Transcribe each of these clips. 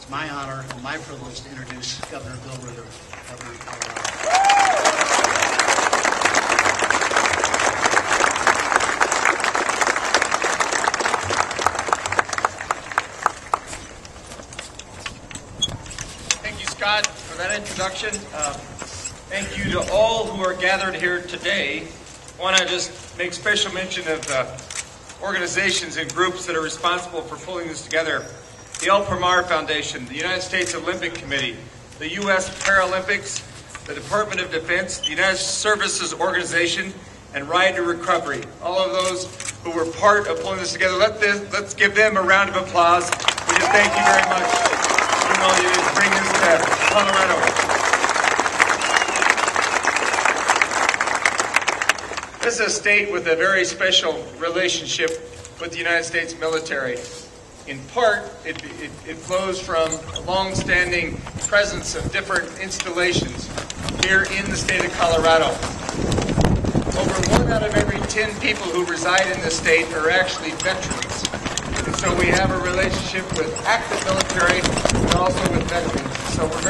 It's my honor and my privilege to introduce Governor Bill Ritter, Governor of Colorado. Thank you, Scott, for that introduction. Thank you to all who are gathered here today. I want to just make special mention of the organizations and groups that are responsible for pulling this together. The El Primar Foundation, the United States Olympic Committee, the U.S. Paralympics, the Department of Defense, the United Services Organization, and Ride to Recovery. All of those who were part of pulling this together. Let's give them a round of applause. We just thank you very much for all you did to bring this to Colorado. This is a state with a very special relationship with the United States military. In part, it flows from a long-standing presence of different installations here in the state of Colorado. Over 1 out of every 10 people who reside in this state are actually veterans. And so we have a relationship with active military and also with veterans. So we're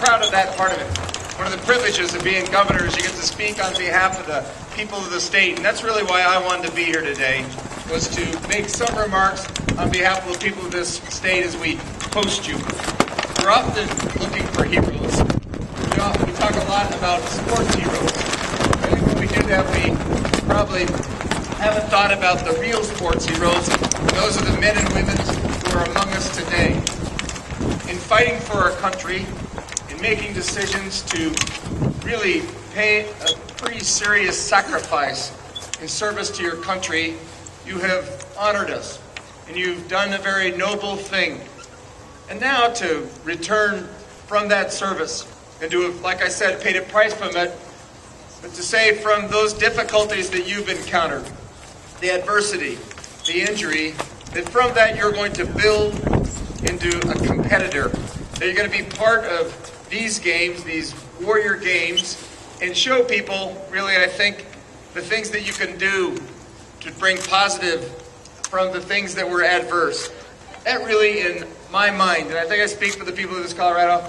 proud of that part of it. One of the privileges of being governor is you get to speak on behalf of the people of the state, and that's really why I wanted to be here today, was to make some remarks on behalf of the people of this state as we host you. We're often looking for heroes. We talk a lot about sports heroes. I think when we do that, we probably haven't thought about the real sports heroes. Those are the men and women who are among us today. In fighting for our country, in making decisions to really pay a pretty serious sacrifice in service to your country, you have honored us, and you've done a very noble thing. And now to return from that service and to have, like I said, paid a price from it, but to say from those difficulties that you've encountered, the adversity, the injury, that from that you're going to build into a competitor, that you're going to be part of these games, these warrior games, and show people, really, I think, the things that you can do to bring positive from the things that were adverse. That really, in my mind, and I think I speak for the people of this Colorado,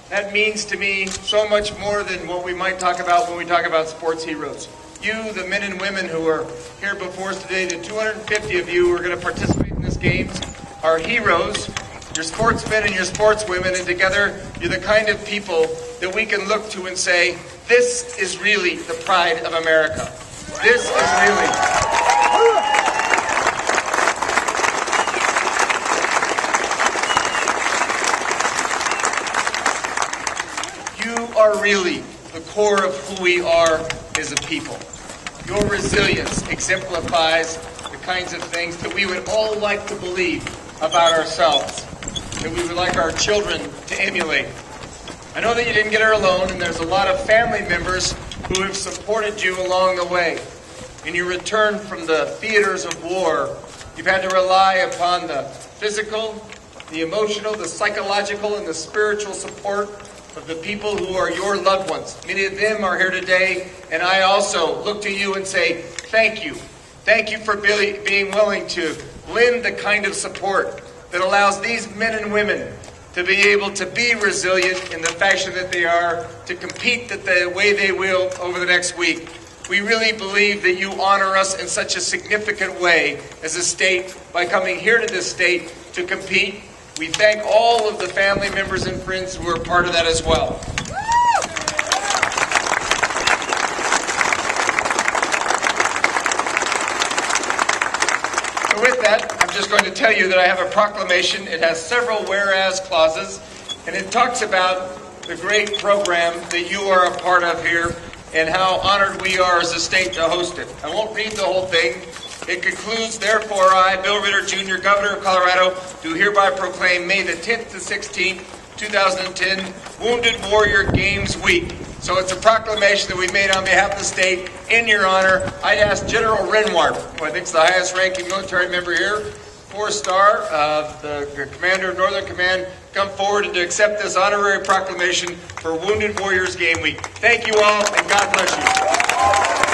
that means to me so much more than what we might talk about when we talk about sports heroes. You, the men and women who are here before us today, the 250 of you who are going to participate in this games, are heroes. You're sportsmen and you're sportswomen, and together you're the kind of people that we can look to and say, this is really the pride of America. This is really. You are really the core of who we are as a people. Your resilience exemplifies the kinds of things that we would all like to believe about ourselves, that we would like our children to emulate. I know that you didn't get here alone, and there's a lot of family members who have supported you along the way. In your return from the theaters of war, you've had to rely upon the physical, the emotional, the psychological, and the spiritual support of the people who are your loved ones. Many of them are here today, and I also look to you and say, thank you. Thank you for being willing to lend the kind of support that allows these men and women to be able to be resilient in the fashion that they are, to compete the way they will over the next week. We really believe that you honor us in such a significant way as a state by coming here to this state to compete. We thank all of the family members and friends who are part of that as well. So with that, I'm just going to tell you that I have a proclamation. It has several whereas clauses, and it talks about the great program that you are a part of here and how honored we are as a state to host it. I won't read the whole thing. It concludes, therefore, I, Bill Ritter, Jr., Governor of Colorado, do hereby proclaim May the 10th to 16th, 2010, Wounded Warrior Games Week. So it's a proclamation that we made on behalf of the state in your honor. I'd ask General Renward, who I think is the highest ranking military member here, 4-star, the commander of Northern Command, come forward and to accept this honorary proclamation for Wounded Warriors Game Week. Thank you all, and God bless you.